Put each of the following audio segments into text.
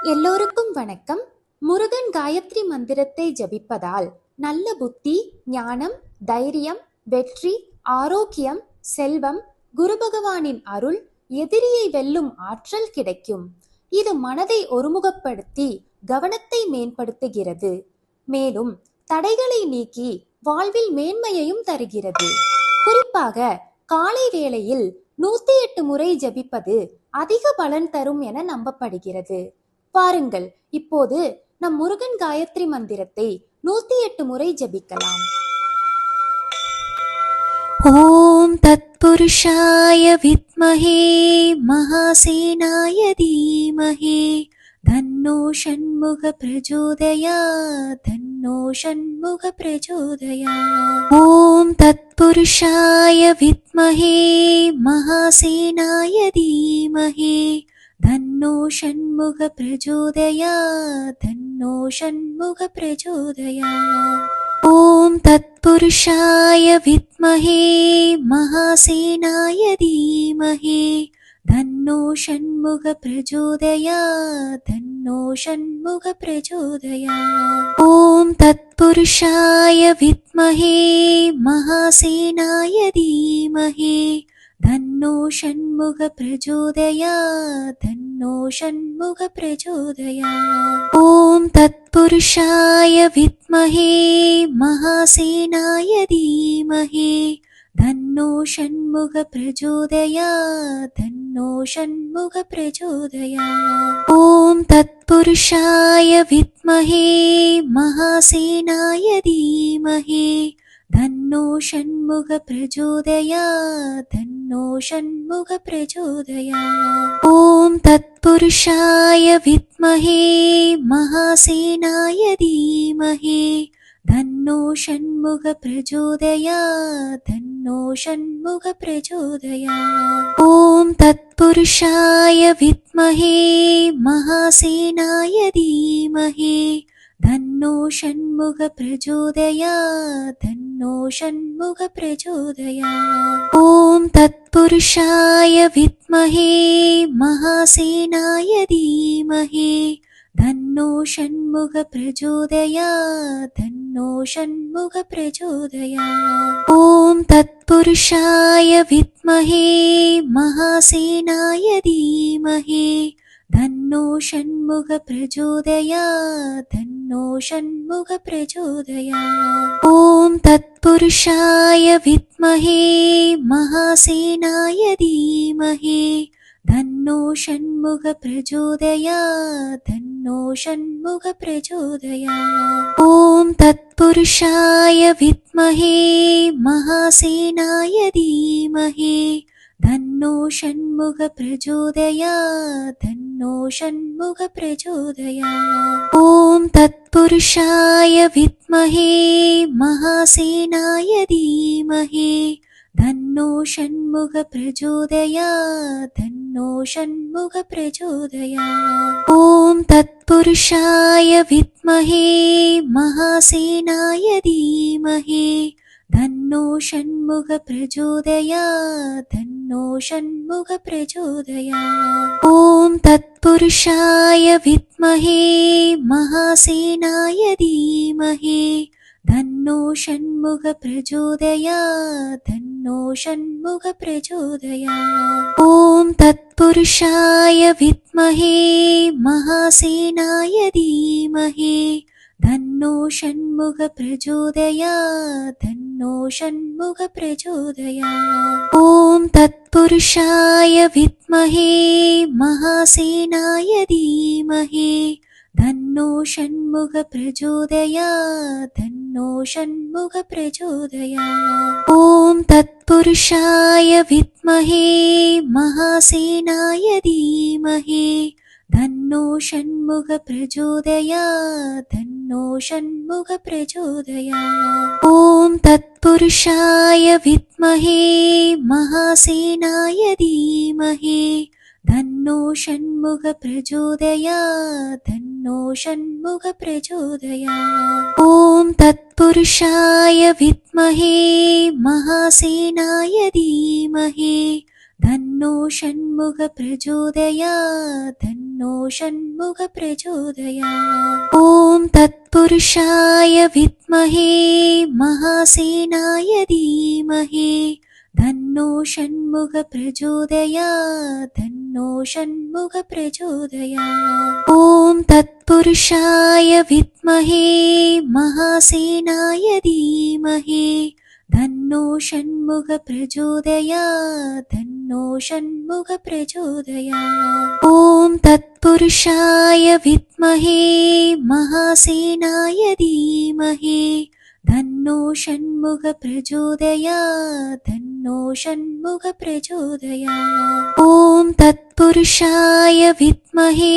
எல்லோருக்கும் வணக்கம். முருகன் காயத்ரி மந்திரத்தை ஜபிப்பதால் நல்ல புத்தி, ஞானம், தைரியம், வெற்றி, ஆரோக்கியம், செல்வம், குரு பகவானின் அருள், எதிரியை வெல்லும் ஆற்றல் கிடைக்கும். இது மனதை ஒருமுகப்படுத்தி கவனத்தை மேம்படுத்துகிறது. மேலும் தடைகளை நீக்கி வாழ்வில் மேன்மையையும் தருகிறது. குறிப்பாக காலை வேளையில் 108 முறை ஜபிப்பது அதிக பலன் தரும் என நம்பப்படுகிறது. பாருங்கள், இப்போது நம் முருகன் காயத்ரி மந்திரத்தை 108 முறை ஜபிக்கலாம். ஓம் தத்புருஷாய வித்மஹே மகாசேனாய தீமஹே தன்னோ ஷண்முக பிரச்சோதயாத் தன்னோ ஷண்முக பிரச்சோதயாத். ஓம் தத்புருஷாய வித்மஹே மகாசேனாய தீமஹே தன்னோ ஷண்முக பிரச்சோதயாத் தன்னோ ஷண்முக பிரச்சோதயாத். ஓம் தத்புருஷாய வித்மஹே மகாசேனாய தீமஹே தன்னோ ஷண்முக பிரச்சோதயாத் தன்னோ ஷண்முக பிரச்சோதயாத். ஓம் தத்புருஷாய வித்மஹே மகாசேனாய தீமஹே தன்னோ ஷண்முக பிரச்சோதயாத் தன்னோ ஷண்முக பிரச்சோதயாத். ஓம் தத்புருஷாய வித்மஹே மகாசேனாய தீமஹே தன்னோ ஷண்முக பிரச்சோதயாத் தன்னோ ஷண்முக பிரச்சோதயாத். ஓம் தத்புருஷாய வித்மஹே மகாசேனாய தீமஹே தன்னோ ஷண்முக பிரச்சோதயாத் தன்னோ ஷண்முக பிரச்சோதயாத். ஓம் தத்புருஷாய வித்மஹே மகாசேனாய தீமஹே தன்னோ ஷண்முக பிரச்சோதயாத் தன்னோ ஷண்முக பிரச்சோதயாத். ஓம் தத்புருஷாய வித்மஹே மகாசேனாய தீமஹே தன்னோ ஷண்முக பிரச்சோதயாத் தன்னோ ஷண்முக பிரச்சோதயாத். ஓம் தத்புருஷாய வித்மஹே மகாசேனாய தீமஹே தன்னோ ஷண்முக பிரச்சோதயாத் தன்னோ ஷண்முக பிரச்சோதயாத். ஓம் தத்புருஷாய வித்மஹே மகாசேனாய தீமஹே தன்னோ ஷண்முக பிரச்சோதயாத் தன்னோ ஷண்முக பிரச்சோதயாத். ஓம் தத்புருஷாய வித்மஹே மகாசேனாய தீமஹே தன்னோ ஷண்முக பிரச்சோதயாத் தன்னோ ஷண்முக பிரச்சோதயாத். ஓம் தத்புருஷாய வித்மஹே மகாசேனாய தீமஹே தன்னோ ஷண்முக பிரச்சோதயாத் தன்னோ ஷண்முக பிரச்சோதயாத். ஓம் தத்புருஷாய வித்மஹே மகாசேனாய தீமஹே தன்னோ ஷண்முக பிரச்சோதயாத் தன்னோ ஷண்முக பிரச்சோதயாத். ஓம் தத்புருஷாய வித்மஹே மகாசேனாய தீமஹே தன்னோ ஷண்முக பிரச்சோதயாத் தன்னோ ஷண்முக பிரச்சோதயாத். ஓம் தத்புருஷாய வித்மஹே மகாசேனாய தீமஹே தன்னோ ஷண்முக பிரச்சோதயாத் தன்னோ ஷண்முக பிரச்சோதயாத். ஓம் தத்புருஷாய வித்மஹே மகாசேனாய தீமஹே தன்னோ ஷண்முக பிரச்சோதயாத் தன்னோ ஷண்முக பிரச்சோதயாத். ஓம் தத்புருஷாய வித்மஹே மகாசேனாய தீமஹே தன்னோ ஷண்முக பிரச்சோதயாத் தன்னோ ஷண்முக பிரச்சோதயாத். ஓம் தத்புருஷாய வித்மஹே மகாசேனாய தீமஹே தன்னோ ஷண்முக பிரச்சோதயாத் தன்னோ ஷண்முக பிரச்சோதயாத். ஓம் தத்புருஷாய வித்மஹே மகாசேனாய தீமஹே தன்னோ ஷண்முக பிரச்சோதயாத் தன்னோ ஷண்முக பிரச்சோதயாத். ஓம் தத்புருஷாய வித்மஹே மகாசேனாய தீமஹே தன்னோ तन्नो षण्मुख प्रचोदयात् तन्नो षण्मुख प्रचोदयात्। ॐ तत्पुरुषाय विद्महे महासेनाय धीमहि तन्नो षण्मुख प्रचोदयात् तन्नो षण्मुख प्रचोदयात्। ॐ तत्पुरुषाय विद्महे महासेनाय धीमहि तन्नो षण्मुख प्रचोदयात् तन्नो षण्मुख प्रचोदयात्। ॐ तत्पुरुषाय विद्महे महासेनाय धीमहि तन्नो षण्मुख प्रचोदयात् तन्नो षण्मुख प्रचोदयात्। ॐ तत्पुरुषाय विद्महे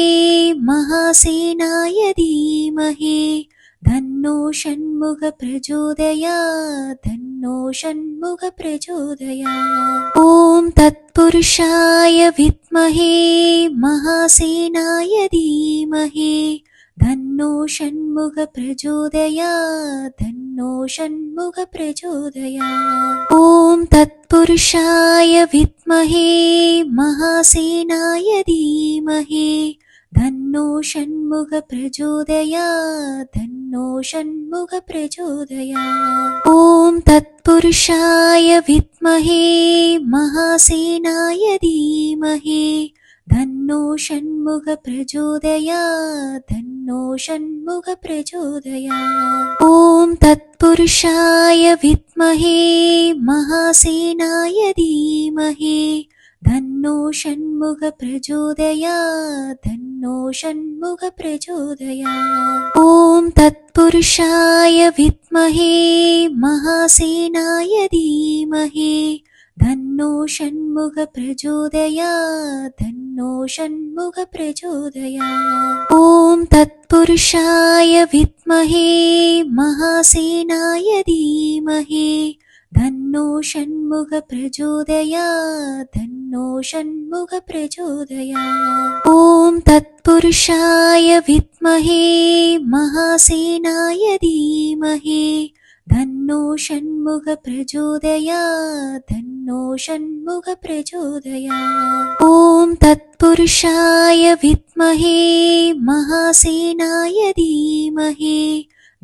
महासेनाय धीमहि तन्नो षण्मुख प्रचोदयात् तन्नो षण्मुख प्रचोदयात्। ॐ तत्पुरुषाय विद्महे महासेनाय धीमहि तन्नो षण्मुख प्रचोदयात् तन्नो षण्मुख प्रचोदयात्। ॐ तत्पुरुषाय विद्महे महासेनाय धीमहि तन्नो षण्मुख प्रचोदयात् तन्नो षण्मुख प्रचोदयात्। ॐ तत्पुरुषाय विद्महे महासेनाय धीमहि तन्नो षण्मुख प्रचोदयात् तन्नो षण्मुख प्रचोदयात्। ॐ तत्पुरुषाय विद्महे महासेनाय धीमहि तन्नो षण्मुख प्रचोदयात् तन्नो षण्मुख प्रचोदयात्। ॐ तत्पुरुषाय विद्महे महासेनाय धीमहि तन्नो षण्मुख प्रचोदयात् तन्नो षण्मुख प्रचोदयात्। ॐ तत्पुरुषाय विद्महे महासेनाय धीमहि तन्नो षण्मुख प्रचोदयात् तन्नो षण्मुख प्रचोदयात्। ॐ तत्पुरुषाय विद्महे महासेनाय धीमहि तन्नो षण्मुख प्रचोदयात् तन्नो षण्मुख प्रचोदयात्। ॐ तत्पुरुषाय विद्महे महासेनाय धीमहि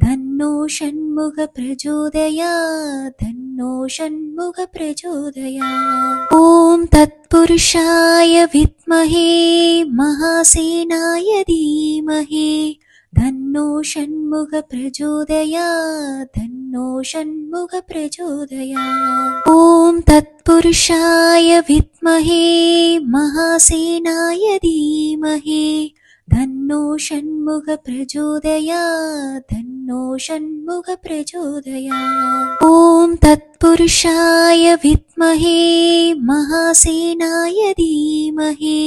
तन्नो षण्मुख प्रचोदयात् तन्नो षण्मुख प्रचोदयात्। ॐ तत्पुरुषाय विद्महे महासेनाय धीमहि तन्नो षण्मुख प्रचोदयात् तन्नो षण्मुख प्रचोदयात्। ॐ तत्पुरुषाय विद्महे महासेनाय धीमहि तन्नो षण्मुख प्रचोदयात् तन्नो षण्मुख प्रचोदयात्। ॐ तत्पुरुषाय विद्महे महासेनाय धीमहि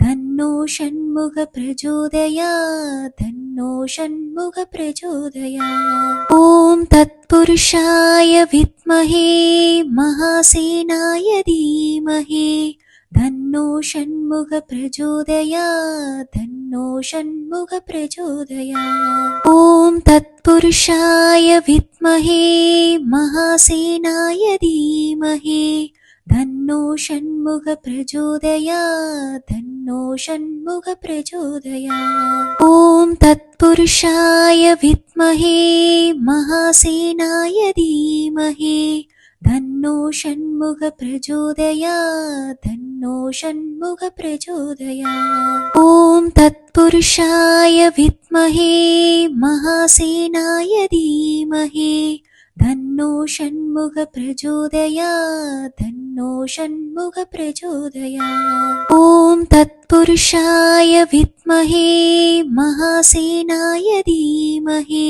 तन्नो षण्मुख प्रचोदयात् तन्नो षण्मुख प्रचोदयात्। ॐ तत्पुरुषाय विद्महे महासेनाय धीमहि तन्नो षण्मुख प्रचोदयात् तन्नो षण्मुख प्रचोदयात्। ॐ तत्पुरुषाय विद्महे महासेनाय धीमहि तन्नो षण्मुख प्रचोदयात् तन्नो षण्मुख प्रचोदयात्। ॐ तत्पुरुषाय विद्महे महासेनाय धीमहि तन्नो षण्मुख प्रचोदयात् तन्नो षण्मुख प्रचोदयात्। ॐ तत्पुरुषाय विद्महे महासेनाय धीमहि तन्नो षण्मुख प्रचोदयात् तन्नो षण्मुख प्रचोदयात्। ॐ तत्पुरुषाय विद्महे महासेनाय धीमहि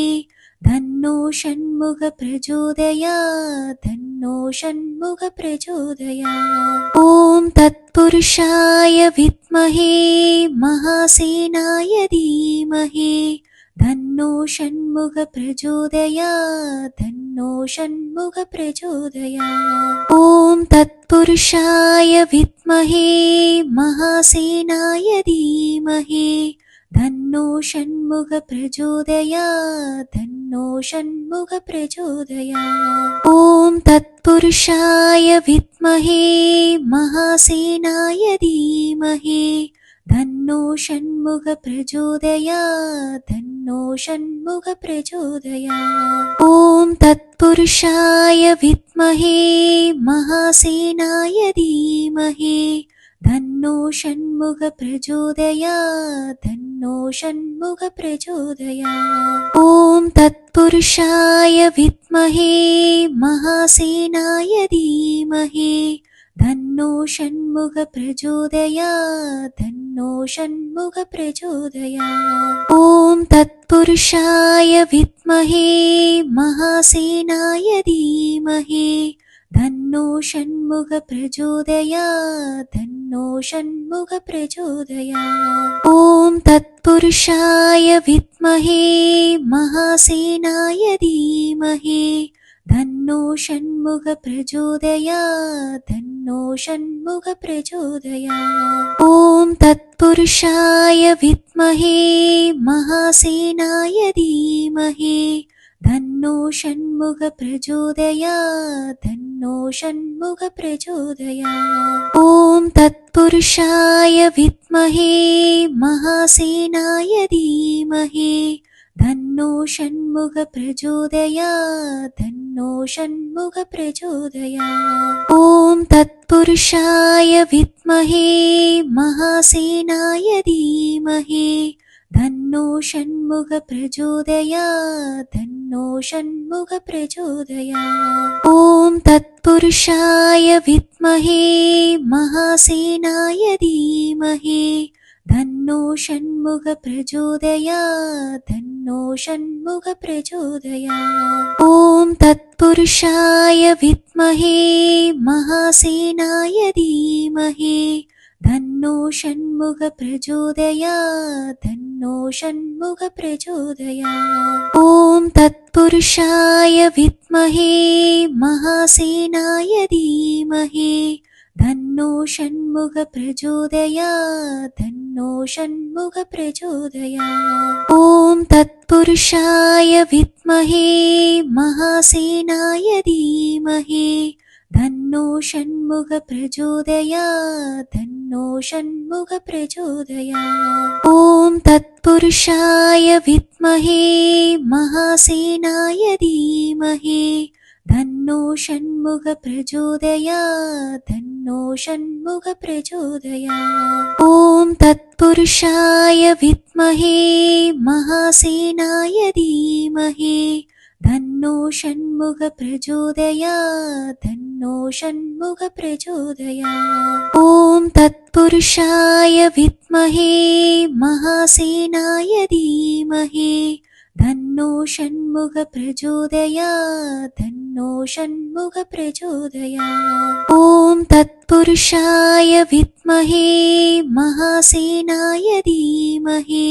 तन्नो षण्मुख प्रचोदयात् तन्नो षण्मुख प्रचोदयात्। ॐ तत्पुरुषाय विद्महे महासेनाय धीमहि तन्नो षण्मुख प्रचोदयात् तन्नो षण्मुख प्रचोदयात्। ॐ तत्पुरुषाय विद्महे महासेनाय धीमहि तन्नो षण्मुख प्रचोदयात् तन्नो षण्मुख प्रचोदयात्। ॐ तत्पुरुषाय विद्महे महासेनाय धीमहि तन्नो षण्मुख प्रचोदयात् तन्नो षण्मुख प्रचोदयात्। ॐ तत्पुरुषाय विद्महे महासेनाय धीमहि तन्नो षण्मुख प्रचोदयात् तन्नो षण्मुख प्रचोदयात्। ॐ तत्पुरुषाय विद्महे महासेनाय धीमहि तन्नो षण्मुख प्रचोदयात् तन्नो षण्मुख प्रचोदयात्। ॐ तत्पुरुषाय विद्महे महासेनाय धीमहि तन्नो षण्मुख प्रचोदयात् तन्नो षण्मुख प्रचोदयात्। ॐ तत्पुरुषाय विद्महे महासेनाय धीमहि तन्नो षण्मुख प्रचोदयात् तन्नो षण्मुख प्रचोदयात्। ॐ तत्पुरुषाय विद्महे महासेनाय धीमहि तन्नो षण्मुख प्रचोदयात् तन्नो षण्मुख प्रचोदयात्। ॐ तत्पुरुषाय विद्महे महासेनाय धीमहि तन्नो षण्मुख प्रचोदयात् तन्नो षण्मुख प्रचोदयात्। ॐ तत्पुरुषाय विद्महे महासेनाय धीमहि तन्नो षण्मुख प्रचोदयात् तन्नो षण्मुख प्रचोदयात्। ॐ तत्पुरुषाय विद्महे महासेनाय धीमहि तन्नो षण्मुख प्रचोदयात् तन्नो षण्मुख प्रचोदयात्। ॐ तत्पुरुषाय विद्महे महासेनाय धीमहि तन्नो षण्मुख प्रचोदयात् तन्नो षण्मुख प्रचोदयात्। ॐ तत्पुरुषाय विद्महे महासेनाय धीमहि तन्नो षण्मुख प्रचोदयात् तन्नो षण्मुख प्रचोदयात्। ॐ तत्पुरुषाय विद्महे महासेनाय धीमहि तन्नो षण्मुख प्रचोदयात् तन्नो षण्मुख प्रचोदयात्। ॐ तत्पुरुषाय विद्महे महासेनाय धीमहि तन्नो षण्मुख प्रचोदयात् तन्नो षण्मुख प्रचोदयात्। ॐ तत्पुरुषाय विद्महे महासेनाय धीमहि तन्नो षण्मुख प्रचोदयात् तन्नो षण्मुख प्रचोदयात्। ॐ तत्पुरुषाय विद्महे महासेनाय धीमहि तन्नो षण्मुख प्रचोदयात् तन्नो षण्मुख प्रचोदयात्। ॐ तत्पुरुषाय विद्महे महासेनाय धीमहि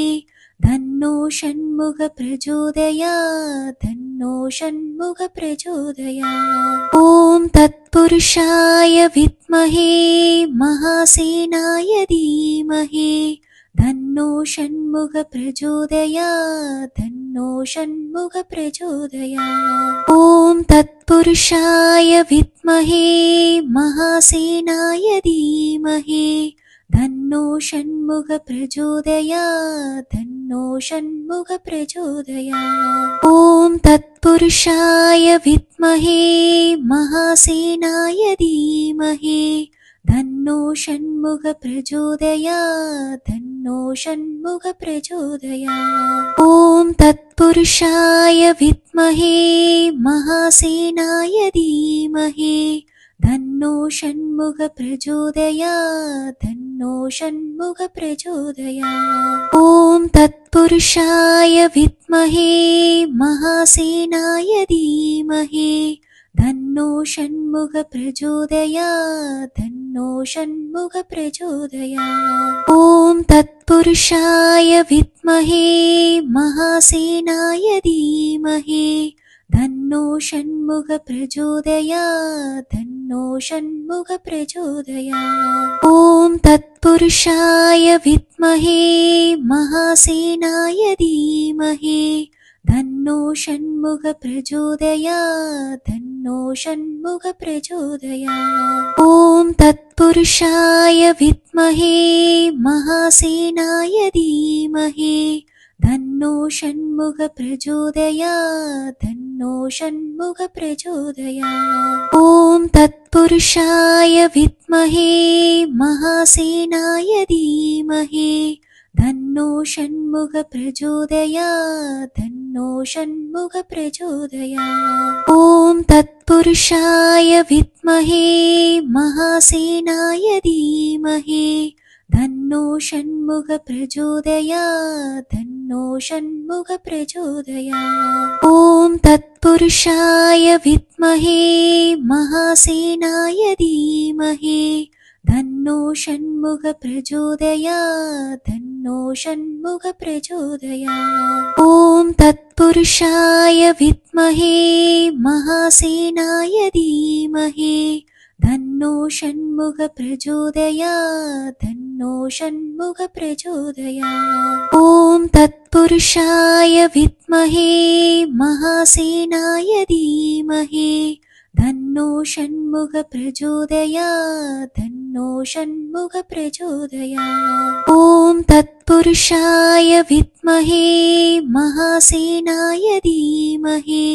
तन्नो षण्मुख प्रचोदयात् तन्नो षण्मुख प्रचोदयात्। ॐ तत्पुरुषाय विद्महे महासेनाय धीमहि तन्नो षण्मुख प्रचोदयात् तन्नो षण्मुख प्रचोदयात्। ॐ तत्पुरुषाय विद्महे महासेनाय धीमहि तन्नो षण्मुख प्रचोदयात् तन्नो षण्मुख प्रचोदयात्। ॐ तत्पुरुषाय विद्महे महासेनाय धीमहि तन्नो षण्मुख प्रचोदयात् तन्नो षण्मुख प्रचोदयात्। ॐ तत्पुरुषाय विद्महे महासेनाय धीमहि तन्नो षण्मुख प्रचोदयात् तन्नो षण्मुख प्रचोदयात्। ॐ तत्पुरुषाय विद्महे महासेनाय धीमहि तन्नो षण्मुख प्रचोदयात् तन्नो षण्मुख प्रचोदयात्। ॐ तत्पुरुषाय विद्महे महासेनाय धीमहि तन्नो षण्मुख प्रचोदयात् तन्नो षण्मुख प्रचोदयात्। ॐ तत्पुरुषाय विद्महे महासेनाय धीमहि तन्नो षण्मुख प्रचोदयात् तन्नो षण्मुख प्रचोदयात् ॐ तत्पुरुषाय विद्महे महासेनाय धीमहि तन्नो षण्मुख प्रचोदयात् तन्नो षण्मुख प्रचोदयात् ॐ तत्पुरुषाय विद्महे महासेनाय धीमहि तन्नो षण्मुख प्रचोदयात् तन्नो षण्मुख प्रचोदयात् ॐ तत्पुरुषाय विद्महे महासेनाय धीमहि तन्नो षण्मुख प्रचोदयात् तन्नो षण्मुख प्रचोदयात् ॐ तत्पुरुषाय विद्महे महासेनाय धीमहि तन्नो षण्मुख प्रचोदयात् तन्नो षण्मुख प्रचोदयात् ॐ तत्पुरुषाय विद्महे महासेनाय धीमहि तन्नो षण्मुख प्रचोदयात् तन्नो षण्मुख प्रचोदयात् ॐ तत्पुरुषाय विद्महे महासेनाय धीमहि तन्नो षण्मुख प्रचोदयात् तन्नो षण्मुख प्रचोदयात् ॐ तत्पुरुषाय विद्महे महासेनाय धीमहि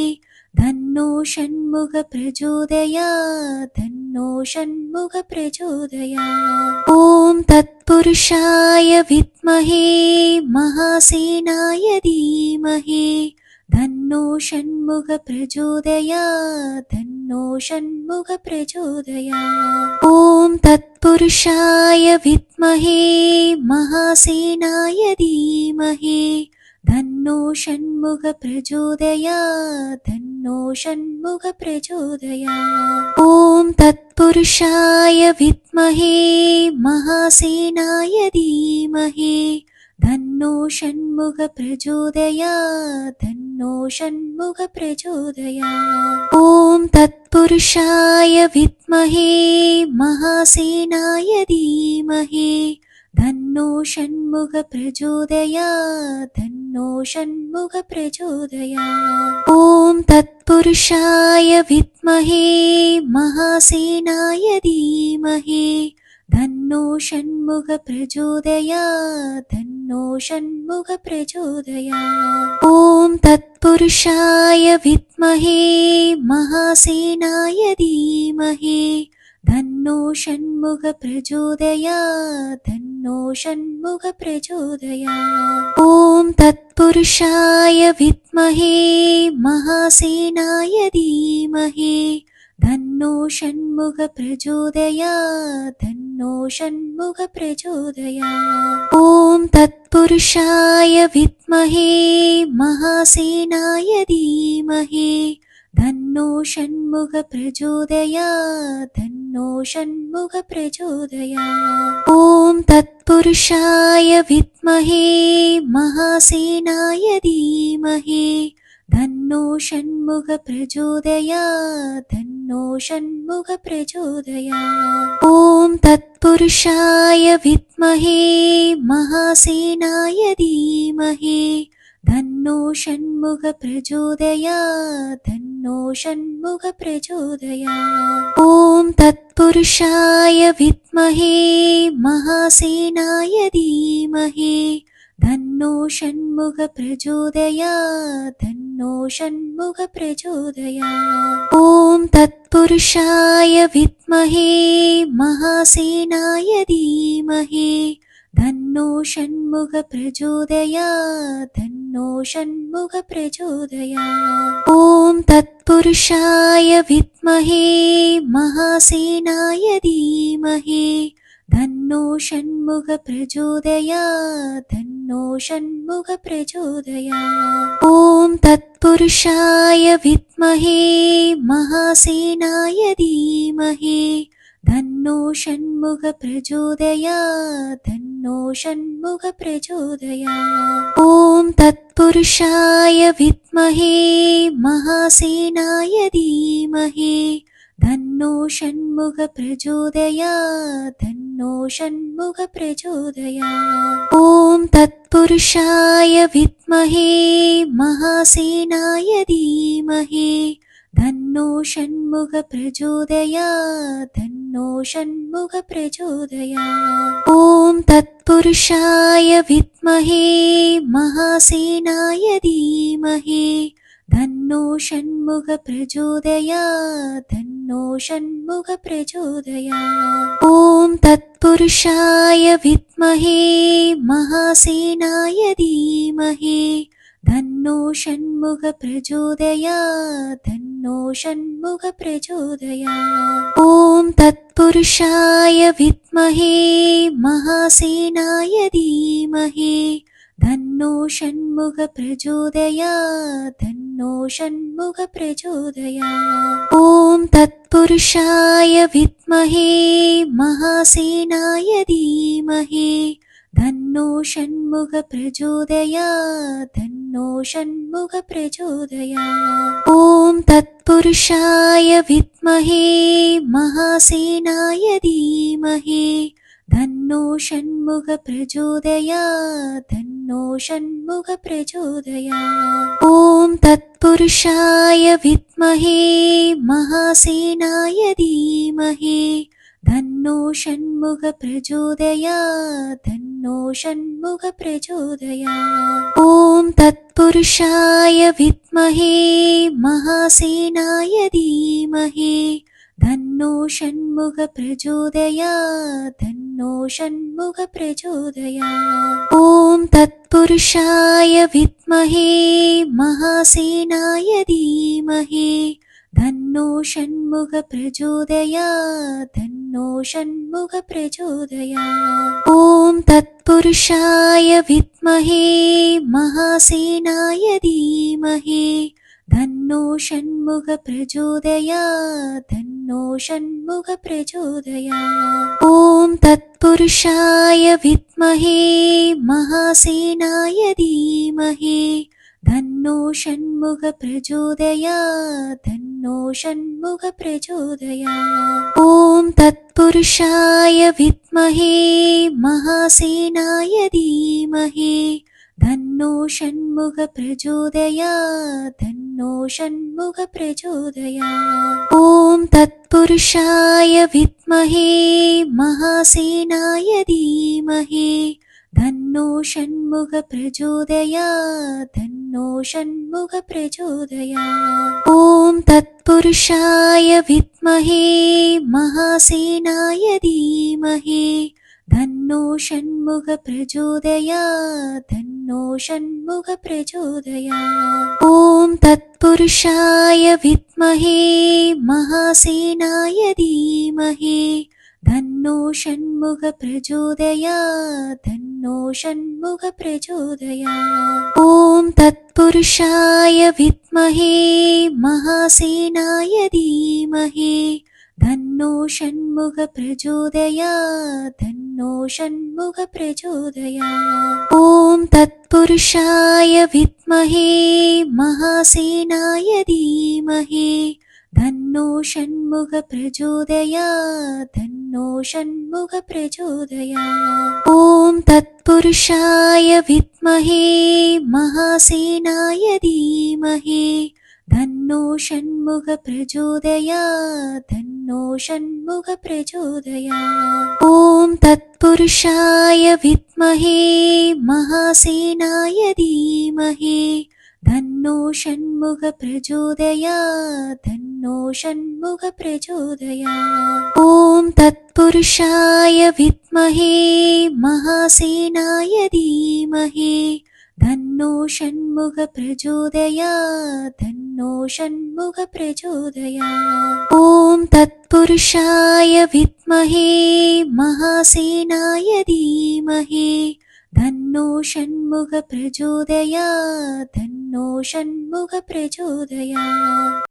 तन्नो षण्मुख प्रचोदयात् तन्नो षण्मुख प्रचोदयात् ॐ तत्पुरुषाय विद्महे महासेनाय धीमहि तन्नो षण्मुख प्रचोदयात् तन्नो षण्मुख प्रचोदयात् ॐ तत्पुरुषाय विद्महे महासेनाय धीमहि तन्नो षण्मुख प्रचोदयात् तन्नो षण्मुख प्रचोदयात् ॐ तत्पुरुषाय विद्महे महासेनाय धीमहि तन्नो षण्मुख प्रचोदयात् तन्नो षण्मुख प्रचोदयात् ॐ तत्पुरुषाय विद्महे महासेनाय धीमहि तन्नो षण्मुख प्रचोदयात् तन्नो षण्मुख प्रचोदयात् ॐ तत्पुरुषाय विद्महे महासेनाय धीमहि तन्नो षण्मुख प्रचोदयात् तन्नो षण्मुख प्रचोदयात् ॐ तत्पुरुषाय विद्महे महासेनाय धीमहि तन्नो षण्मुख प्रचोदयात् तन्नो षण्मुख प्रचोदयात् ॐ तत्पुरुषाय विद्महे महासेनाय धीमहि तन्नो षण्मुख प्रचोदयात् तन्नो षण्मुख प्रचोदयात् ॐ तत्पुरुषाय विद्महे महासेनाय धीमहि तन्नो षण्मुख प्रचोदयात् तन्नो षण्मुख प्रचोदयात् ॐ तत्पुरुषाय विद्महे महासेनाय धीमहि तन्नो षण्मुख प्रचोदयात् तन्नो षण्मुख प्रचोदयात् ॐ तत्पुरुषाय विद्महे महासेनाय धीमहि तन्नो षण्मुख प्रचोदयात् तन्नो षण्मुख प्रचोदयात् ॐ तत्पुरुषाय विद्महे महासेनाय धीमहि तन्नो षण्मुख प्रचोदयात् तन्नो षण्मुख प्रचोदयात् ॐ तत्पुरुषाय विद्महे महासेनाय धीमहि तन्नो षण्मुख प्रचोदयात् तन्नो षण्मुख प्रचोदयात् ॐ तत्पुरुषाय विद्महे महासेनाय धीमहि तन्नो षण्मुख प्रचोदयात् तन्नो षण्मुख प्रचोदयात् ॐ तत्पुरुषाय विद्महे महासेनाय धीमहि तन्नो षण्मुख प्रचोदयात् तन्नो षण्मुख प्रचोदयात् ॐ तत्पुरुषाय विद्महे महासेनाय धीमहि तन्नो षण्मुख प्रचोदयात् तन्नो तन्नो षण्मुख प्रचोदयात्। ॐ तत्पुरुषाय विद्महे महासेनाय धीमहि तन्नो षण्मुख प्रचोदयात्। तन्नो षण्मुख प्रचोदयात्। ॐ तत्पुरुषाय विद्महे महासेनाय धीमहि तन्नो षण्मुख प्रचोदयात्। तन्नो षण्मुख प्रचोदयात्। ॐ तत्पुरुषाय विद्महे महासेनाय धीमहि तन्नो षण्मुख प्रचोदयात्। तन्नो षण्मुख प्रचोदयात्। ॐ तत्पुरुषाय विद्महे महासेनाय धीमहि तन्नो षण्मुख प्रचोदयात्। तन्नो षण्मुख प्रचोदयात्। ॐ तत्पुरुषाय विद्महे महासेनाय धीमहि तन्नो षण्मुख प्रचोदयात्। तन्नो षण्मुख प्रचोदयात्। ॐ तत्पुरुषाय विद्महे महासेनाय धीमहि तन्नो षण्मुख प्रचोदयात्। तन्नो षण्मुख प्रचोदयात्। ॐ तत्पुरुषाय विद्महे महासेनाय धीमहि तन्नो षण्मुख प्रचोदयात्। तन्नो षण्मुख प्रचोदयात्। ॐ तत्पुरुषाय विद्महे महासेनाय धीमहि तन्नो षण्मुख प्रचोदयात्। तन्नो षण्मुख प्रचोदयात्। ॐ तत्पुरुषाय विद्महे महासेनाय धीमहि तन्नो षण्मुख प्रचोदयात्। तन्नो षण्मुख प्रचोदयात्। ॐ तत्पुरुषाय विद्महे महासेनाय धीमहि तन्नो षण्मुख प्रचोदयात्। तन्नो षण्मुख प्रचोदयात्। ॐ तत्पुरुषाय विद्महे महासेनाय धीमहि तन्नो षण्मुख प्रचोदयात्। तन्नो षण्मुख प्रचोदयात्। ॐ तत्पुरुषाय विद्महे महासेनाय धीमहि तन्नो षण्मुख प्रचोदयात्। तन्नो षण्मुख प्रचोदयात्। ॐ तत्पुरुषाय विद्महे महासेनाय धीमहि तन्नो षण्मुख प्रचोदयात्। तन्नो षण्मुख प्रचोदयात्। ॐ तत्पुरुषाय विद्महे महासेनाय धीमहि तन्नो षण्मुख प्रचोदयात्। तन्नो षण्मुख प्रचोदयात्। ॐ तत्पुरुषाय विद्महे महासेनाय धीमहि तन्नो षण्मुख प्रचोदयात्। तन्नो षण्मुख प्रचोदयात्। ॐ तत्पुरुषाय विद्महे महासेनाय धीमहि तन्नो षण्मुख प्रचोदयात्। तन्नो षण्मुख प्रचोदयात्। ॐ तत्पुरुषाय विद्महे महासेनाय धीमहि तन्नो षण्मुख प्रचोदयात्। तन्नो षण्मुख प्रचोदयात्। ॐ तत्पुरुषाय विद्महे महासेनाय धीमहि तन्नो षण्मुख प्रचोदयात्। तन्नो षण्मुख प्रचोदयात्। ॐ तत्पुरुषाय विद्महे महासेनाय धीमहि तन्नो षण्मुख प्रचोदयात्। तन्नो षण्मुख प्रचोदयात्। ॐ तत्पुरुषाय विद्महे महासेनाय धीमहि तन्नो षण्मुख प्रचोदयात्। तन्नो षण्मुख प्रचोदयात्। ॐ तत्पुरुषाय विद्महे महासेनाय धीमहि तन्नो षण्मुख प्रचोदयात्। तन्नो षण्मुख प्रचोदयात्।